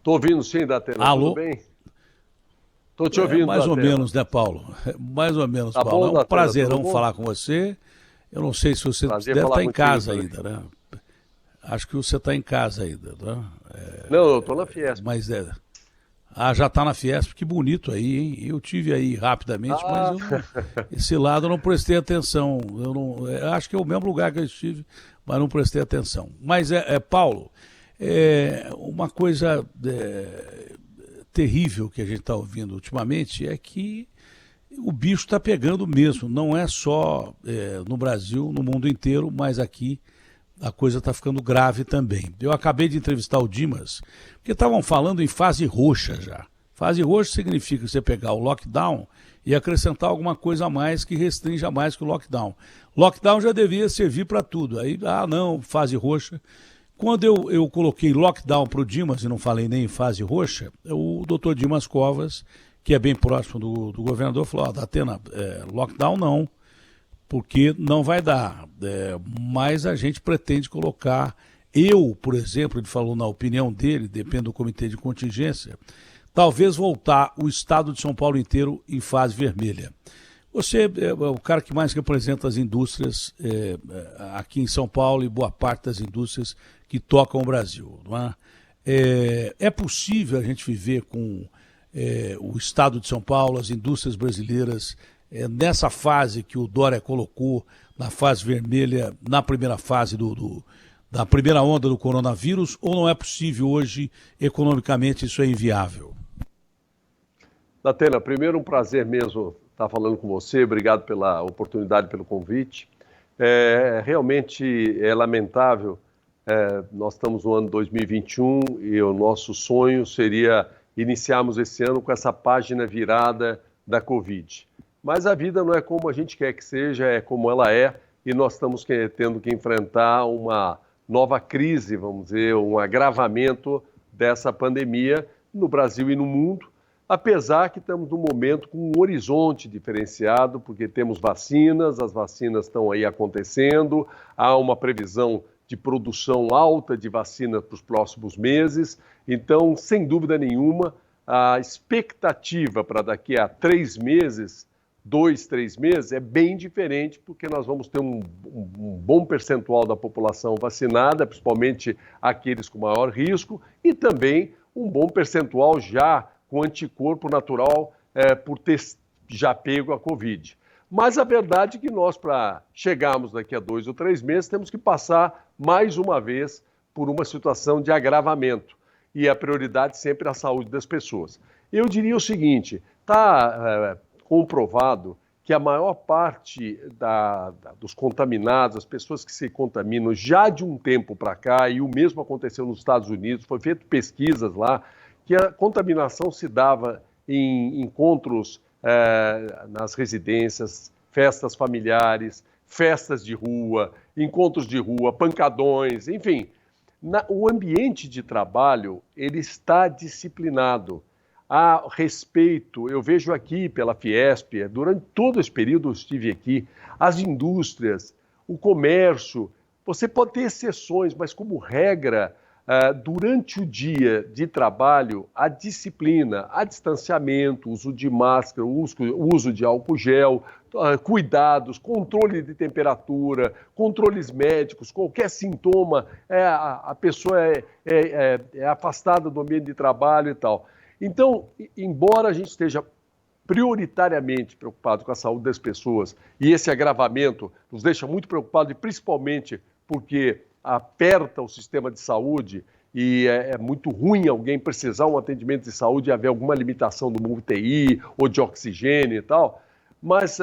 Tô ouvindo sim, Datena, tudo Alô? bem? Tô te ouvindo, Mais ou Datena. menos, né, Paulo? Mais ou menos, Tá Paulo. É bom, um Datena, tudo prazerão bom? falar com você. Eu não sei se você Prazer deve falar estar em contigo casa também. ainda, né? Acho que você está em casa ainda, né? Não, eu tô na Fiesp. Mas já está na Fiesp, que bonito aí, hein? Eu tive aí rapidamente, mas Ah, eu não, esse lado eu não prestei atenção. Eu não, acho que é o mesmo lugar que eu estive, mas não prestei atenção. Mas Paulo, uma coisa terrível que a gente está ouvindo ultimamente é que o bicho está pegando mesmo. Não é só no Brasil, no mundo inteiro, mas aqui a coisa está ficando grave também. Eu acabei de entrevistar o Dimas, porque estavam falando em fase roxa já. Fase roxa significa você pegar o lockdown e acrescentar alguma coisa a mais que restrinja mais que o lockdown. Lockdown já devia servir para tudo. Aí, não, fase roxa. Quando eu coloquei lockdown para o Dimas, e não falei nem em fase roxa, o doutor Dimas Covas, que é bem próximo do governador, falou, Datena, lockdown não, porque não vai dar. Mas a gente pretende colocar, por exemplo, ele falou na opinião dele, depende do comitê de contingência, talvez voltar o estado de São Paulo inteiro em fase vermelha. Você é o cara que mais representa as indústrias aqui em São Paulo e boa parte das indústrias que tocam o Brasil. Não é? É possível a gente viver com o estado de São Paulo, as indústrias brasileiras, nessa fase que o Dória colocou, na fase vermelha, na primeira fase da primeira onda do coronavírus, ou não é possível hoje, economicamente, isso é inviável? Datena, primeiro um prazer mesmo estar falando com você, obrigado pela oportunidade, pelo convite. Realmente é lamentável, nós estamos no ano 2021 e o nosso sonho seria iniciarmos esse ano com essa página virada da Covid. Mas a vida não é como a gente quer que seja, é como ela é, e nós estamos tendo que enfrentar uma nova crise, vamos dizer, um agravamento dessa pandemia no Brasil e no mundo, apesar que estamos num momento com um horizonte diferenciado, porque temos vacinas, as vacinas estão aí acontecendo, há uma previsão de produção alta de vacina para os próximos meses, então, sem dúvida nenhuma, a expectativa para daqui a 3 meses, 2, 3 meses, é bem diferente, porque nós vamos ter um bom percentual da população vacinada, principalmente aqueles com maior risco, e também um bom percentual já com anticorpo natural por ter já pego a Covid. Mas a verdade é que nós, para chegarmos daqui a 2 ou 3 meses, temos que passar mais uma vez por uma situação de agravamento. E a prioridade sempre é a saúde das pessoas. Eu diria o seguinte, está comprovado que a maior parte dos contaminados, as pessoas que se contaminam já de um tempo para cá, e o mesmo aconteceu nos Estados Unidos, foi feito pesquisas lá, que a contaminação se dava em encontros nas residências, festas familiares, festas de rua, encontros de rua, pancadões, enfim. O ambiente de trabalho, ele está disciplinado. A respeito, eu vejo aqui pela Fiesp, durante todo esse período eu estive aqui, as indústrias, o comércio, você pode ter exceções, mas como regra, durante o dia de trabalho, a disciplina, a distanciamento, uso de máscara, uso de álcool gel, cuidados, controle de temperatura, controles médicos, qualquer sintoma, a pessoa é afastada do ambiente de trabalho e tal. Então, embora a gente esteja prioritariamente preocupado com a saúde das pessoas, e esse agravamento nos deixa muito preocupados, e principalmente porque aperta o sistema de saúde e é muito ruim alguém precisar um atendimento de saúde e haver alguma limitação do UTI ou de oxigênio e tal, mas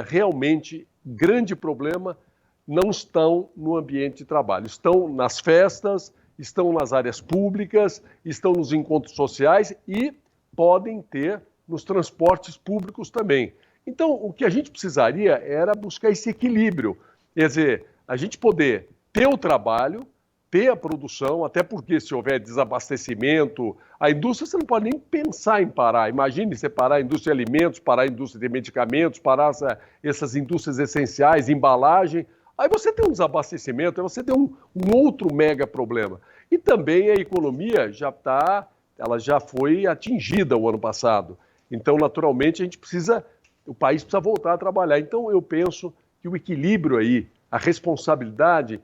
realmente, grande problema, não estão no ambiente de trabalho, estão nas festas, estão nas áreas públicas, estão nos encontros sociais e podem ter nos transportes públicos também. Então, o que a gente precisaria era buscar esse equilíbrio, quer dizer, a gente poder ter o trabalho, ter a produção, até porque se houver desabastecimento, a indústria você não pode nem pensar em parar. Imagine você parar a indústria de alimentos, parar a indústria de medicamentos, parar essas indústrias essenciais, embalagem. Aí você tem um desabastecimento, aí você tem um outro mega problema. E também a economia já está ela já foi atingida o ano passado. Então, naturalmente, o país precisa voltar a trabalhar. Então, eu penso que o equilíbrio aí, a responsabilidade,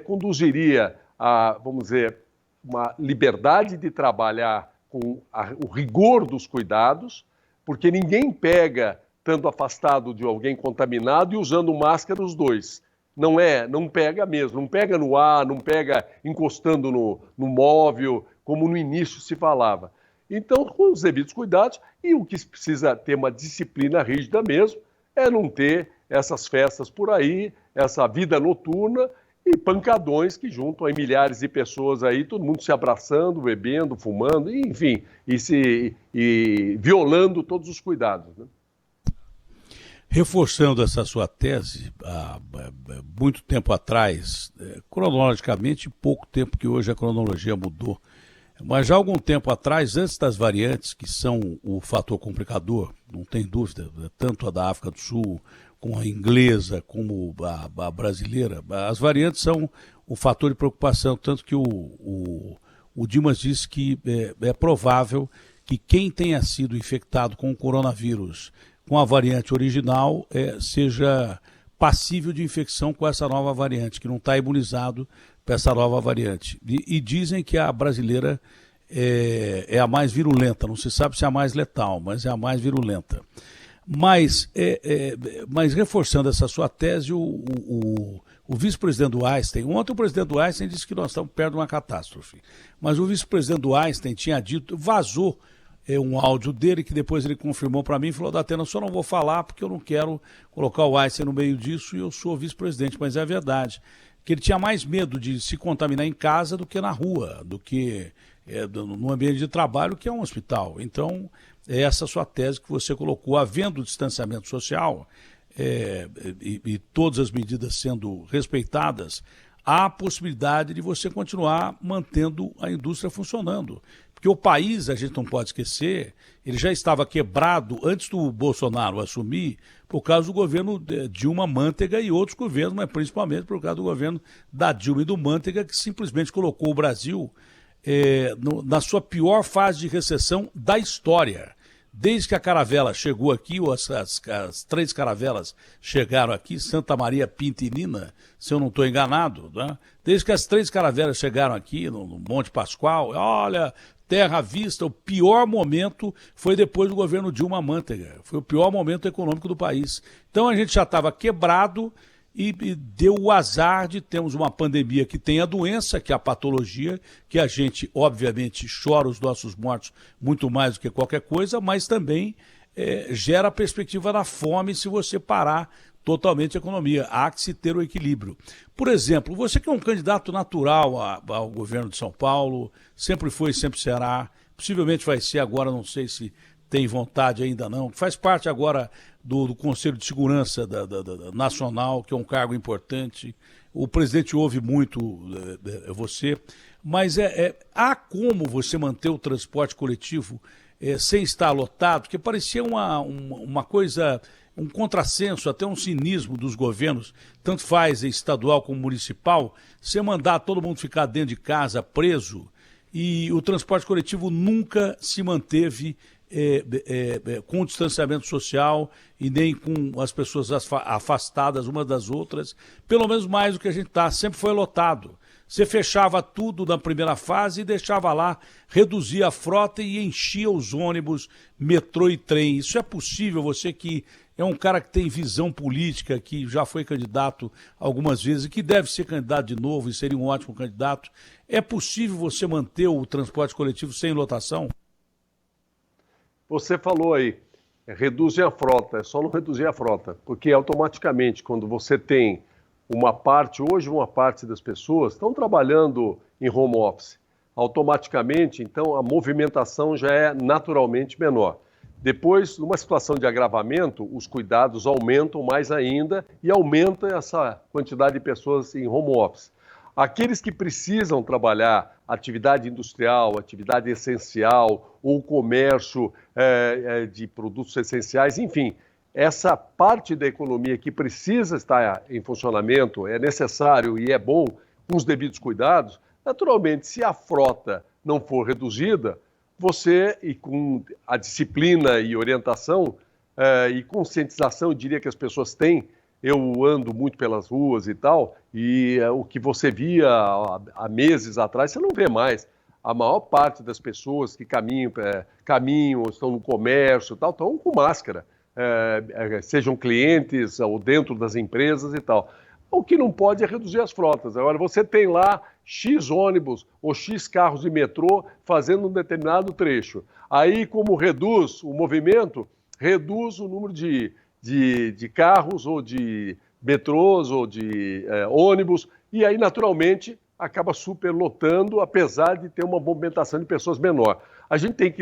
conduziria a, vamos dizer, uma liberdade de trabalhar com o rigor dos cuidados, porque ninguém pega estando afastado de alguém contaminado e usando máscara os dois. Não pega mesmo, não pega no ar, não pega encostando no móvel, como no início se falava. Então, com os devidos cuidados, e o que precisa ter uma disciplina rígida mesmo, é não ter essas festas por aí, essa vida noturna e pancadões que juntam aí milhares de pessoas aí, todo mundo se abraçando, bebendo, fumando, enfim, e violando todos os cuidados, né? Reforçando essa sua tese, há muito tempo atrás, cronologicamente, pouco tempo que hoje a cronologia mudou, mas já há algum tempo atrás, antes das variantes, que são o fator complicador, não tem dúvida, tanto a da África do Sul, como a inglesa, como a brasileira, as variantes são um fator de preocupação, tanto que o Dimas disse que é provável que quem tenha sido infectado com o coronavírus com a variante original seja passível de infecção com essa nova variante, que não está imunizado para essa nova variante. E dizem que a brasileira é a mais virulenta, não se sabe se é a mais letal, mas é a mais virulenta. Mas reforçando essa sua tese, o vice-presidente do Einstein, ontem o presidente do Einstein disse que nós estamos perto de uma catástrofe, mas o vice-presidente do Einstein tinha dito, vazou um áudio dele que depois ele confirmou para mim e falou: Datena, eu só não vou falar porque eu não quero colocar o Einstein no meio disso e eu sou vice-presidente, mas é verdade, que ele tinha mais medo de se contaminar em casa do que na rua, do que no ambiente de trabalho, que é um hospital. Então, é essa sua tese que você colocou, havendo distanciamento social e todas as medidas sendo respeitadas, há a possibilidade de você continuar mantendo a indústria funcionando. Porque o país, a gente não pode esquecer, ele já estava quebrado antes do Bolsonaro assumir por causa do governo Dilma Mantega e outros governos, mas principalmente por causa do governo da Dilma e do Mantega, que simplesmente colocou o Brasil na sua pior fase de recessão da história. Desde que a caravela chegou aqui, ou as 3 caravelas chegaram aqui, Santa Maria, Pinta e Nina, se eu não estou enganado, né? Desde que as 3 caravelas chegaram aqui, no Monte Pascoal, olha, terra à vista, o pior momento foi depois do governo Dilma Mantega. Foi o pior momento econômico do país. Então a gente já estava quebrado e deu o azar de termos uma pandemia que tem a doença, que é a patologia, que a gente, obviamente, chora os nossos mortos muito mais do que qualquer coisa, mas também gera a perspectiva da fome se você parar totalmente a economia. Há que se ter o equilíbrio. Por exemplo, você que é um candidato natural ao governo de São Paulo, sempre foi, sempre será, possivelmente vai ser agora, não sei se tem vontade ainda não, faz parte agora do Conselho de Segurança Nacional, que é um cargo importante. O presidente ouve muito você, mas há como você manter o transporte coletivo sem estar lotado? Porque parecia uma coisa, um contrassenso, até um cinismo dos governos, tanto faz estadual como municipal, você mandar todo mundo ficar dentro de casa, preso, e o transporte coletivo nunca se manteve com distanciamento social e nem com as pessoas afastadas umas das outras, pelo menos mais do que a gente está, sempre foi lotado. Você fechava tudo na primeira fase e deixava lá, reduzia a frota e enchia os ônibus, metrô e trem. Isso é possível? Você que é um cara que tem visão política, que já foi candidato algumas vezes e que deve ser candidato de novo e seria um ótimo candidato, é possível você manter o transporte coletivo sem lotação? Você falou aí, reduzir a frota, é só não reduzir a frota, porque automaticamente quando você tem uma parte das pessoas estão trabalhando em home office, automaticamente, então a movimentação já é naturalmente menor. Depois, numa situação de agravamento, os cuidados aumentam mais ainda e aumenta essa quantidade de pessoas em home office. Aqueles que precisam trabalhar atividade industrial, atividade essencial ou comércio de produtos essenciais, enfim, essa parte da economia que precisa estar em funcionamento, é necessário e é bom com os devidos cuidados, naturalmente, se a frota não for reduzida, você, e com a disciplina e orientação e conscientização, eu diria que as pessoas têm, eu ando muito pelas ruas e tal, e o que você via há meses atrás, você não vê mais. A maior parte das pessoas que caminham, estão no comércio e tal, estão com máscara, sejam clientes ou dentro das empresas e tal. O que não pode é reduzir as frotas. Agora, você tem lá X ônibus ou X carros de metrô fazendo um determinado trecho. Aí, como reduz o movimento, reduz o número de carros ou de metrôs ou de ônibus, e aí, naturalmente, acaba superlotando, apesar de ter uma movimentação de pessoas menor. A gente tem que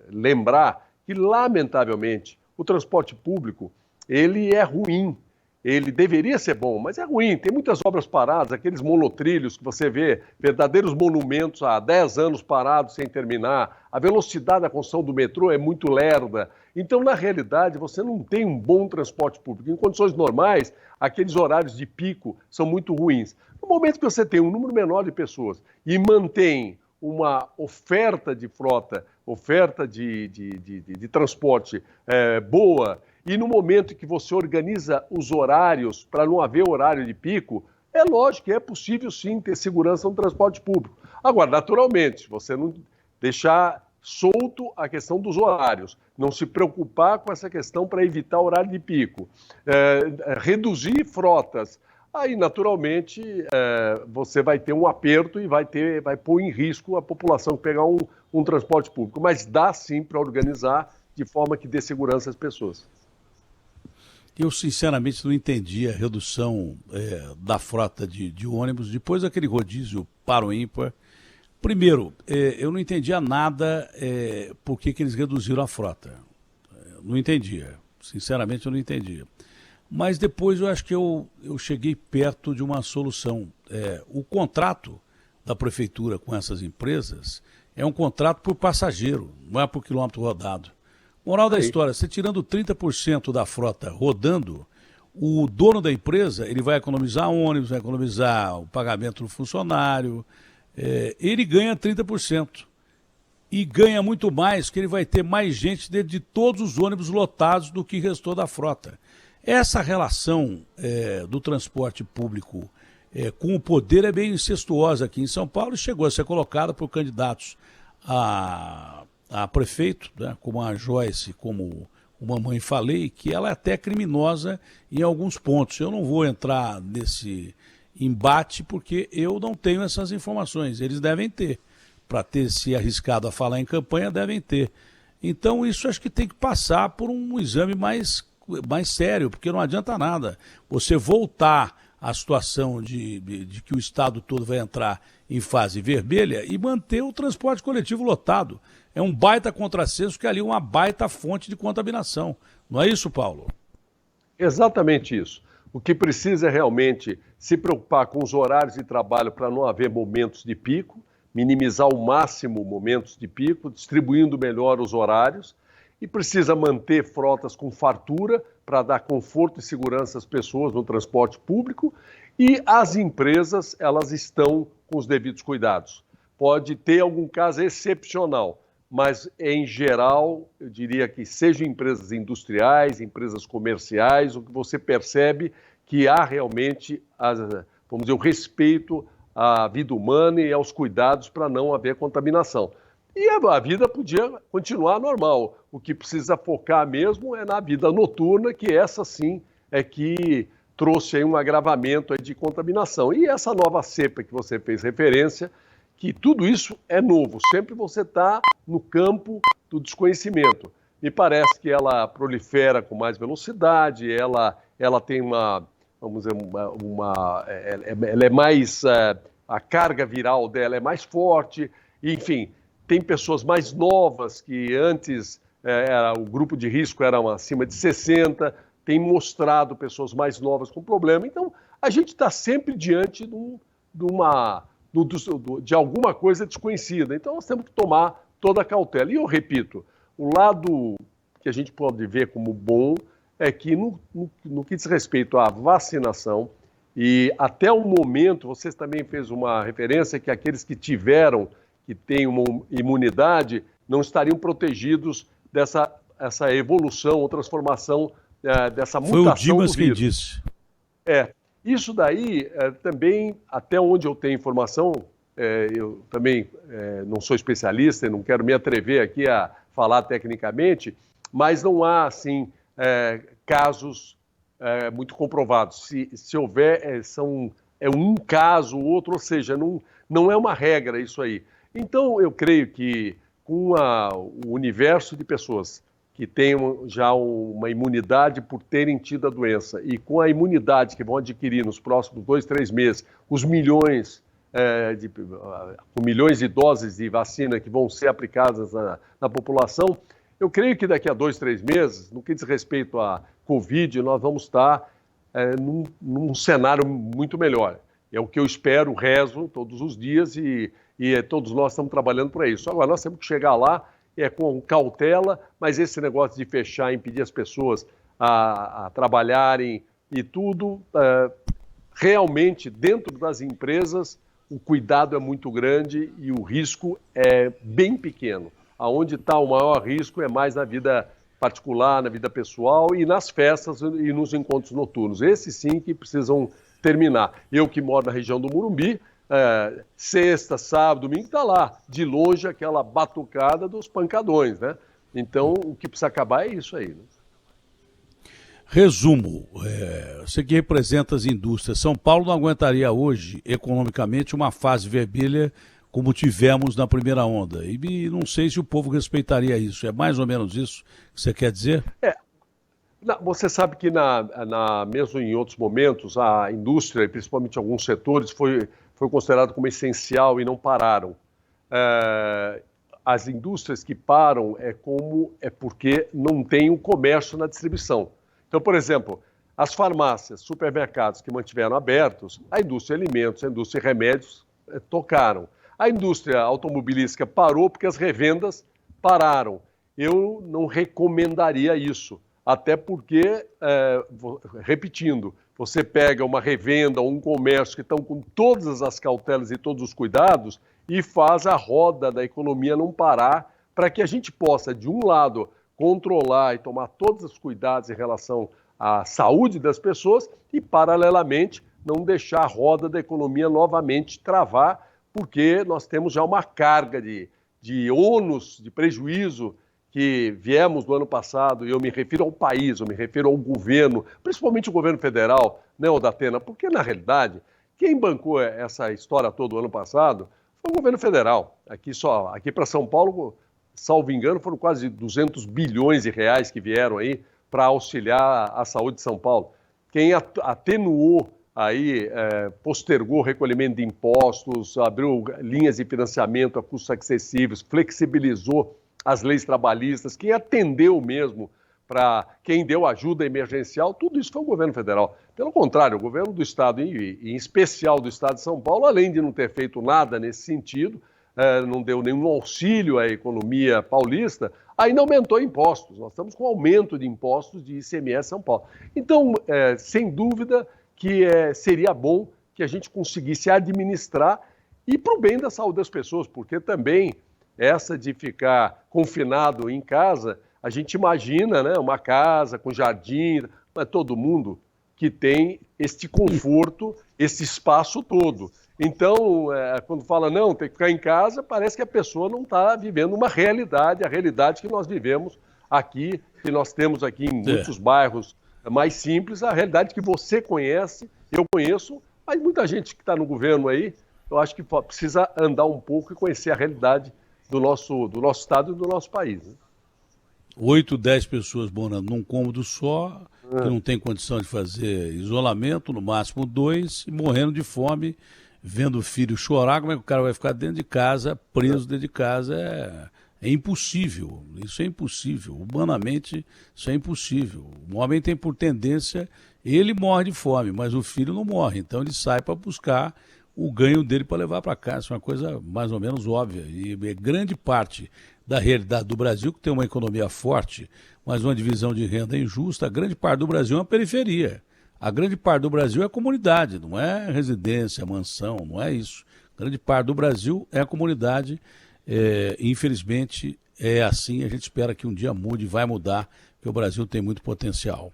lembrar que, lamentavelmente, o transporte público, ele é ruim. Ele deveria ser bom, mas é ruim. Tem muitas obras paradas, aqueles monotrilhos que você vê, verdadeiros monumentos há 10 anos parados sem terminar. A velocidade da construção do metrô é muito lerda. Então, na realidade, você não tem um bom transporte público. Em condições normais, aqueles horários de pico são muito ruins. No momento que você tem um número menor de pessoas e mantém uma oferta de frota, oferta de transporte boa, e no momento que você organiza os horários para não haver horário de pico, é lógico que é possível sim ter segurança no transporte público. Agora, naturalmente, você não deixar solto a questão dos horários, não se preocupar com essa questão para evitar o horário de pico, reduzir frotas, aí naturalmente você vai ter um aperto e vai pôr em risco a população que pegar um transporte público, mas dá sim para organizar de forma que dê segurança às pessoas. Eu, sinceramente, não entendi a redução da frota de ônibus depois daquele rodízio para o ímpar. Primeiro, eu não entendia nada por que eles reduziram a frota. Não entendia. Sinceramente, eu não entendia. Mas depois eu acho que eu cheguei perto de uma solução. O contrato da prefeitura com essas empresas é um contrato por passageiro, não é por quilômetro rodado. Moral da história, você tirando 30% da frota rodando, o dono da empresa ele vai economizar ônibus, vai economizar o pagamento do funcionário, ele ganha 30%. E ganha muito mais, que ele vai ter mais gente dentro de todos os ônibus lotados do que restou da frota. Essa relação do transporte público com o poder é bem incestuosa aqui em São Paulo e chegou a ser colocada por candidatos a prefeito, né, como a Joyce, como o Mamãe Falei, que ela é até criminosa em alguns pontos. Eu não vou entrar nesse embate porque eu não tenho essas informações. Eles devem ter. Para ter se arriscado a falar em campanha, devem ter. Então isso acho que tem que passar por um exame mais sério, porque não adianta nada você voltar à situação de que o Estado todo vai entrar em fase vermelha e manter o transporte coletivo lotado. É um baita contrassenso que ali é uma baita fonte de contaminação. Não é isso, Paulo? Exatamente isso. O que precisa é realmente se preocupar com os horários de trabalho para não haver momentos de pico, minimizar ao máximo momentos de pico, distribuindo melhor os horários, e precisa manter frotas com fartura para dar conforto e segurança às pessoas no transporte público, e as empresas, elas estão com os devidos cuidados. Pode ter algum caso excepcional, mas em geral, eu diria que sejam empresas industriais, empresas comerciais, o que você percebe que há realmente, vamos dizer, o respeito à vida humana e aos cuidados para não haver contaminação. E a vida podia continuar normal. O que precisa focar mesmo é na vida noturna, que essa sim é que trouxe aí um agravamento aí de contaminação. E essa nova cepa que você fez referência, que tudo isso é novo, sempre você está no campo do desconhecimento. Me parece que ela prolifera com mais velocidade, ela tem vamos dizer, ela é mais, a carga viral dela é mais forte, enfim, tem pessoas mais novas que antes o grupo de risco era acima de 60, tem mostrado pessoas mais novas com problema, então a gente está sempre diante de alguma coisa desconhecida. Então, nós temos que tomar toda a cautela. E eu repito, o lado que a gente pode ver como bom é que, no que diz respeito à vacinação, e até o momento, você também fez uma referência que aqueles que têm uma imunidade, não estariam protegidos essa evolução ou transformação, dessa mutação. Foi o Dimas quem disse. Isso daí também, até onde eu tenho informação, eu também não sou especialista e não quero me atrever aqui a falar tecnicamente, mas não há, assim, casos muito comprovados. Se houver, é um caso ou outro, ou seja, não é uma regra isso aí. Então, eu creio que com o universo de pessoas que tenham já uma imunidade por terem tido a doença e com a imunidade que vão adquirir nos próximos 2, 3 meses, os milhões, com milhões de doses de vacina que vão ser aplicadas na população, eu creio que daqui a 2, 3 meses, no que diz respeito à Covid, nós vamos estar num cenário muito melhor. É o que eu espero, rezo todos os dias e todos nós estamos trabalhando para isso. Agora, nós temos que chegar lá com cautela, mas esse negócio de fechar, impedir as pessoas a trabalharem e tudo, realmente, dentro das empresas, o cuidado é muito grande e o risco é bem pequeno. Aonde está o maior risco é mais na vida particular, na vida pessoal e nas festas e nos encontros noturnos. Esses sim que precisam terminar. Eu que moro na região do Morumbi, sexta, sábado, domingo, está lá, de longe aquela batucada dos pancadões, né? Então, o que precisa acabar é isso aí, né? Resumo, você que representa as indústrias, São Paulo não aguentaria hoje, economicamente, uma fase vermelha como tivemos na primeira onda. E não sei se o povo respeitaria isso. É mais ou menos isso que você quer dizer? Você sabe que mesmo em outros momentos, a indústria, principalmente alguns setores, foi considerado como essencial e não pararam. As indústrias que param é porque não tem o comércio na distribuição. Então, por exemplo, as farmácias, supermercados que mantiveram abertos, a indústria de alimentos, a indústria de remédios tocaram. A indústria automobilística parou porque as revendas pararam. Eu não recomendaria isso, até porque, repetindo, você pega uma revenda ou um comércio que estão com todas as cautelas e todos os cuidados e faz a roda da economia não parar para que a gente possa, de um lado, controlar e tomar todos os cuidados em relação à saúde das pessoas e, paralelamente, não deixar a roda da economia novamente travar, porque nós temos já uma carga de ônus, de prejuízo que viemos do ano passado, e eu me refiro ao país, eu me refiro ao governo, principalmente o governo federal, né, Datena? Porque, na realidade, quem bancou essa história toda o ano passado foi o governo federal. Aqui para São Paulo, salvo engano, foram quase 200 bilhões de reais que vieram aí para auxiliar a saúde de São Paulo. Quem atenuou aí, postergou o recolhimento de impostos, abriu linhas de financiamento a custos acessíveis, flexibilizou as leis trabalhistas, quem atendeu mesmo para quem deu ajuda emergencial, tudo isso foi o governo federal. Pelo contrário, o governo do Estado, e em especial do Estado de São Paulo, além de não ter feito nada nesse sentido, não deu nenhum auxílio à economia paulista, ainda aumentou impostos. Nós estamos com aumento de impostos de ICMS São Paulo. Então, sem dúvida que seria bom que a gente conseguisse administrar e para o bem da saúde das pessoas, porque também essa de ficar confinado em casa, a gente imagina, né, uma casa com jardim, não é todo mundo que tem este conforto, esse espaço todo. Então, quando fala, não, tem que ficar em casa, parece que a pessoa não está vivendo uma realidade, a realidade que nós vivemos aqui, que nós temos aqui em muitos bairros mais simples, a realidade que você conhece, eu conheço, mas muita gente que está no governo aí, eu acho que precisa andar um pouco e conhecer a realidade do nosso estado e do nosso país, né? 8, 10 pessoas morando num cômodo só, que não tem condição de fazer isolamento, no máximo 2, e morrendo de fome, vendo o filho chorar. Como é que o cara vai ficar dentro de casa, preso dentro de casa? É impossível, isso é impossível, humanamente isso é impossível. O homem tem por tendência, ele morre de fome, mas o filho não morre, então ele sai para buscar o ganho dele para levar para casa. Isso é uma coisa mais ou menos óbvia. E grande parte da realidade do Brasil, que tem uma economia forte, mas uma divisão de renda injusta, a grande parte do Brasil é uma periferia. A grande parte do Brasil é a comunidade, não é residência, mansão, não é isso. A grande parte do Brasil é a comunidade, infelizmente, é assim, a gente espera que um dia mude, vai mudar, porque o Brasil tem muito potencial.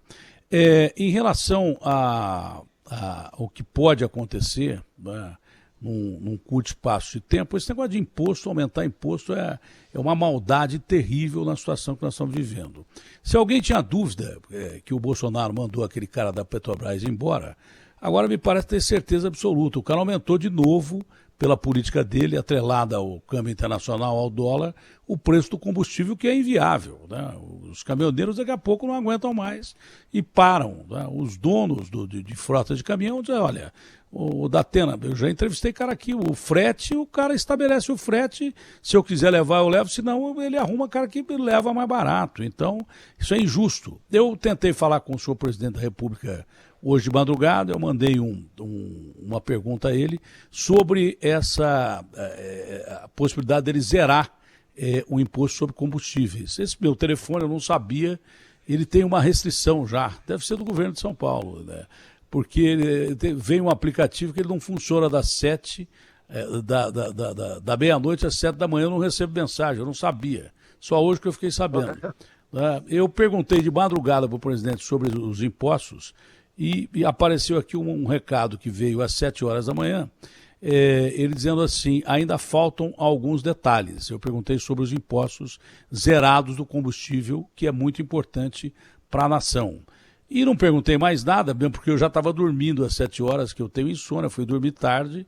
Em relação ao que pode acontecer, né, num curto espaço de tempo, esse negócio de imposto, aumentar imposto é uma maldade terrível na situação que nós estamos vivendo. Se alguém tinha dúvida que o Bolsonaro mandou aquele cara da Petrobras embora, agora me parece ter certeza absoluta. O cara aumentou de novo, pela política dele, atrelada ao câmbio internacional, ao dólar, o preço do combustível, que é inviável, né? Os caminhoneiros daqui a pouco não aguentam mais e param, né? Os donos de frota de caminhão dizem, olha, o Datena, eu já entrevistei cara aqui, o frete, o cara estabelece o frete, se eu quiser levar eu levo, senão ele arruma cara que leva mais barato. Então, isso é injusto. Eu tentei falar com o senhor presidente da República hoje de madrugada, eu mandei uma pergunta a ele sobre essa a possibilidade dele zerar o imposto sobre combustíveis. Esse meu telefone eu não sabia, ele tem uma restrição já, deve ser do governo de São Paulo, né? Porque vem um aplicativo que ele não funciona das 7, da meia-noite às 7 da manhã, eu não recebo mensagem, eu não sabia. Só hoje que eu fiquei sabendo. Eu perguntei de madrugada para o presidente sobre os impostos e apareceu aqui um recado que veio às 7 horas da manhã, ele dizendo assim, ainda faltam alguns detalhes. Eu perguntei sobre os impostos zerados do combustível, que é muito importante para a nação. E não perguntei mais nada, mesmo porque eu já estava dormindo às 7 horas, que eu tenho insônia, fui dormir tarde,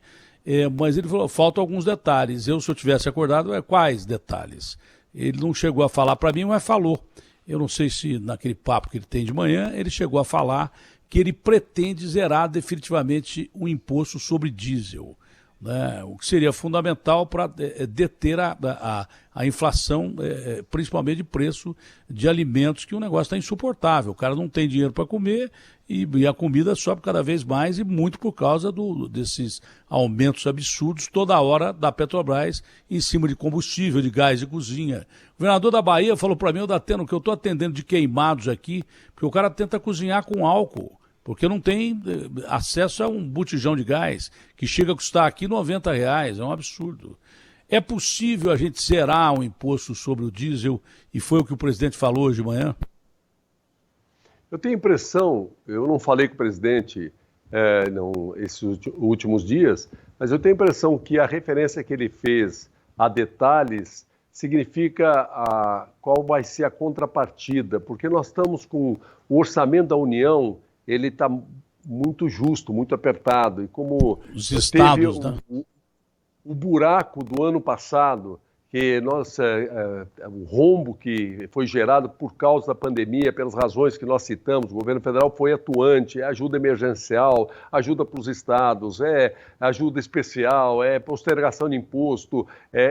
mas ele falou, faltam alguns detalhes. Se eu tivesse acordado, quais detalhes? Ele não chegou a falar para mim, mas falou. Eu não sei se naquele papo que ele tem de manhã, ele chegou a falar que ele pretende zerar definitivamente o imposto sobre diesel, né? O que seria fundamental para deter a inflação, principalmente de preço de alimentos, que o negócio está insuportável. O cara não tem dinheiro para comer e a comida sobe cada vez mais, e muito por causa desses aumentos absurdos toda hora da Petrobras em cima de combustível, de gás de cozinha. O governador da Bahia falou para mim, Datena, que eu estou atendendo de queimados aqui, porque o cara tenta cozinhar com álcool, porque não tem acesso a um botijão de gás, que chega a custar aqui R$90, é um absurdo. É possível a gente zerar o imposto sobre o diesel, e foi o que o presidente falou hoje de manhã? Eu tenho a impressão, eu não falei com o presidente esses últimos dias, mas eu tenho a impressão que a referência que ele fez a detalhes significa qual vai ser a contrapartida, porque nós estamos com o orçamento da União, ele está muito justo, muito apertado. E como os estados, teve né? o buraco do ano passado, que o rombo que foi gerado por causa da pandemia, pelas razões que nós citamos, o governo federal foi atuante, ajuda emergencial, ajuda para os estados, ajuda especial, postergação de imposto,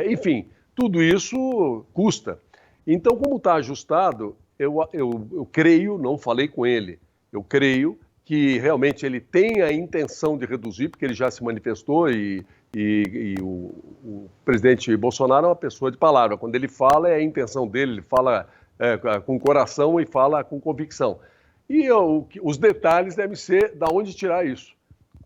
enfim, tudo isso custa. Então, como está ajustado, eu creio, não falei com ele, eu creio que realmente ele tem a intenção de reduzir, porque ele já se manifestou e o presidente Bolsonaro é uma pessoa de palavra. Quando ele fala, é a intenção dele, ele fala com coração e fala com convicção. E os detalhes devem ser de onde tirar isso.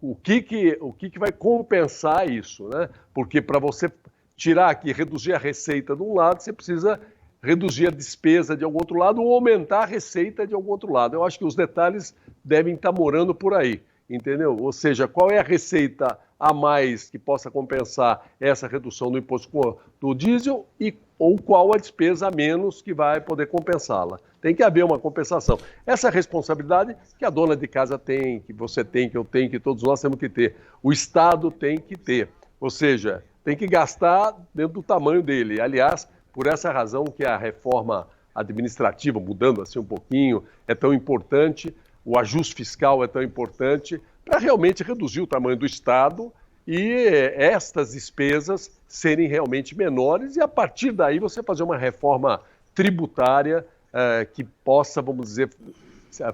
O que vai compensar isso, né? Porque para você tirar aqui, reduzir a receita de um lado, você precisa reduzir a despesa de algum outro lado ou aumentar a receita de algum outro lado. Eu acho que os detalhes devem estar morando por aí, entendeu? Ou seja, qual é a receita a mais que possa compensar essa redução do imposto do diesel ou qual a despesa a menos que vai poder compensá-la. Tem que haver uma compensação. Essa responsabilidade que a dona de casa tem, que você tem, que eu tenho, que todos nós temos que ter. O Estado tem que ter. Ou seja, tem que gastar dentro do tamanho dele. Aliás, por essa razão que a reforma administrativa, mudando assim um pouquinho, é tão importante, o ajuste fiscal é tão importante, para realmente reduzir o tamanho do Estado e estas despesas serem realmente menores e, a partir daí, você fazer uma reforma tributária que possa, vamos dizer,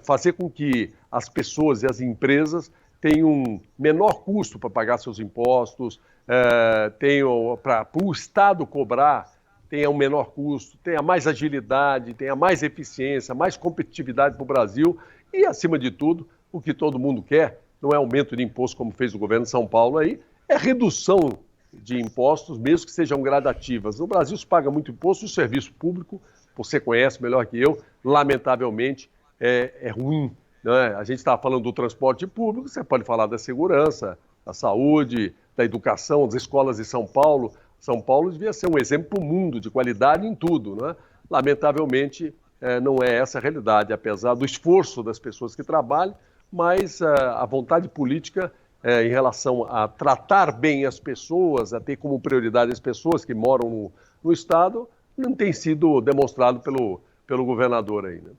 fazer com que as pessoas e as empresas tenham um menor custo para pagar seus impostos, para o Estado cobrar, tenha um menor custo, tenha mais agilidade, tenha mais eficiência, mais competitividade para o Brasil e, acima de tudo, o que todo mundo quer, não é aumento de imposto como fez o governo de São Paulo aí, é redução de impostos, mesmo que sejam gradativas. No Brasil se paga muito imposto, o serviço público, você conhece melhor que eu, lamentavelmente é ruim. Né? A gente estava falando do transporte público, você pode falar da segurança, da saúde, da educação, das escolas de São Paulo. São Paulo devia ser um exemplo para o mundo de qualidade em tudo. Né? Lamentavelmente, não é essa a realidade, apesar do esforço das pessoas que trabalham, mas a vontade política em relação a tratar bem as pessoas, a ter como prioridade as pessoas que moram no Estado, não tem sido demonstrado pelo governador ainda.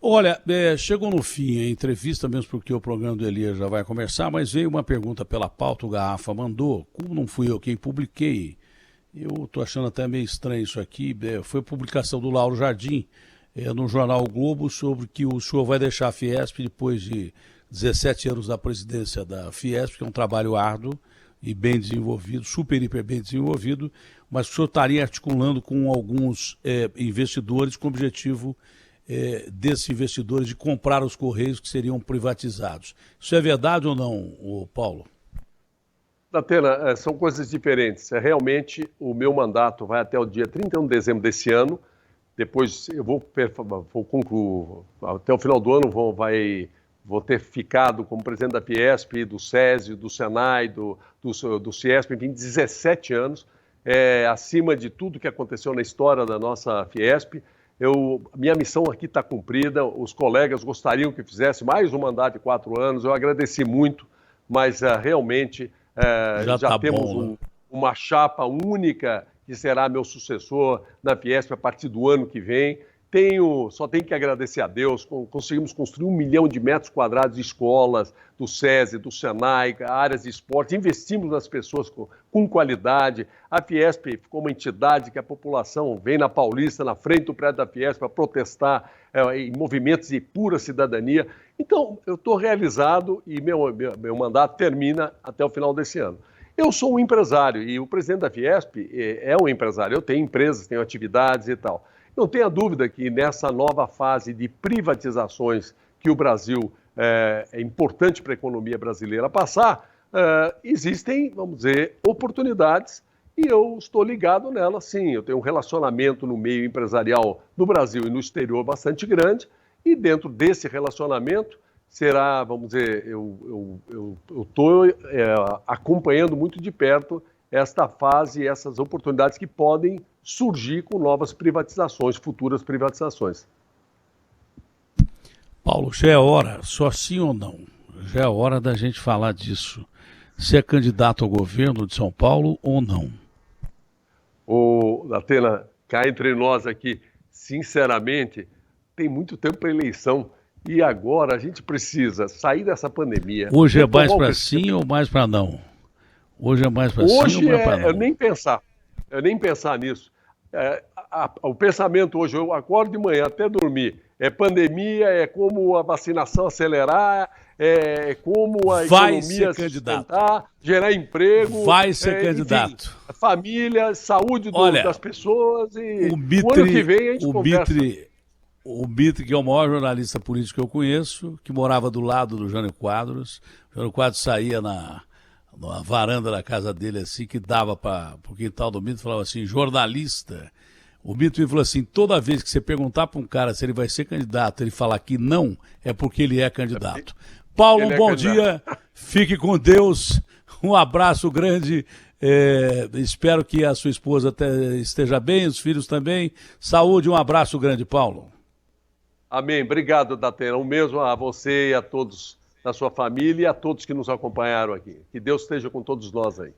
Olha, chegou no fim a entrevista, mesmo porque o programa do Elias já vai começar, mas veio uma pergunta pela pauta, o Garrafa mandou, como não fui eu quem publiquei, eu estou achando até meio estranho isso aqui, foi publicação do Lauro Jardim, no jornal o Globo, sobre que o senhor vai deixar a Fiesp depois de 17 anos da presidência da Fiesp, que é um trabalho árduo e bem desenvolvido, super, hiper bem desenvolvido, mas que o senhor estaria articulando com alguns investidores com o objetivo desses investidores de comprar os Correios que seriam privatizados. Isso é verdade ou não, Paulo? Datena, são coisas diferentes. Realmente, o meu mandato vai até o dia 31 de dezembro desse ano. Depois eu vou concluir, até o final do ano vou ter ficado como presidente da Fiesp, do SESI, do Senai, do Ciesp, enfim, 17 anos. Acima de tudo que aconteceu na história da nossa Fiesp, minha missão aqui está cumprida, os colegas gostariam que fizesse mais um mandato de 4 anos, eu agradeci muito, mas realmente já temos bom, né? Uma chapa única que será meu sucessor na Fiesp a partir do ano que vem. Só tenho que agradecer a Deus, conseguimos construir 1 milhão de metros quadrados de escolas, do SESI, do Senai, áreas de esporte, investimos nas pessoas com qualidade. A Fiesp ficou uma entidade que a população vem na Paulista, na frente do prédio da Fiesp, para protestar em movimentos de pura cidadania. Então, eu estou realizado e meu mandato termina até o final desse ano. Eu sou um empresário e o presidente da Fiesp é um empresário. Eu tenho empresas, tenho atividades e tal. Não tenha dúvida que nessa nova fase de privatizações que o Brasil é importante para a economia brasileira passar, existem, vamos dizer, oportunidades e eu estou ligado nelas, sim. Eu tenho um relacionamento no meio empresarial no Brasil e no exterior bastante grande e dentro desse relacionamento será, vamos dizer, eu estou acompanhando muito de perto esta fase e essas oportunidades que podem surgir com novas privatizações, futuras privatizações. Paulo, já é hora, só sim ou não, já é hora da gente falar disso. Você é candidato ao governo de São Paulo ou não? Datena, cá entre nós aqui, sinceramente, tem muito tempo para eleição e agora a gente precisa sair dessa pandemia. Hoje é mais para sim ou mais para não? Hoje é mais para sim ou mais para não? Eu nem pensar nisso. O pensamento hoje, eu acordo de manhã até dormir, é pandemia, é como a vacinação acelerar, é como a economia se sustentar, gerar emprego. Vai ser candidato. Enfim, família, saúde das pessoas e o ano que vem a gente conversa. O Mitre, que é o maior jornalista político que eu conheço, que morava do lado do Jânio Quadros. O Jânio Quadros saía na varanda da casa dele, assim, que dava para o quintal do Mitre, falava assim, jornalista. O Mitre falou assim, toda vez que você perguntar para um cara se ele vai ser candidato, ele falar que não, é porque ele é candidato. Paulo, um bom dia, fique com Deus, um abraço grande, espero que a sua esposa esteja bem, os filhos também. Saúde, um abraço grande, Paulo. Amém, obrigado, Datena, o mesmo a você e a todos da sua família e a todos que nos acompanharam aqui. Que Deus esteja com todos nós aí.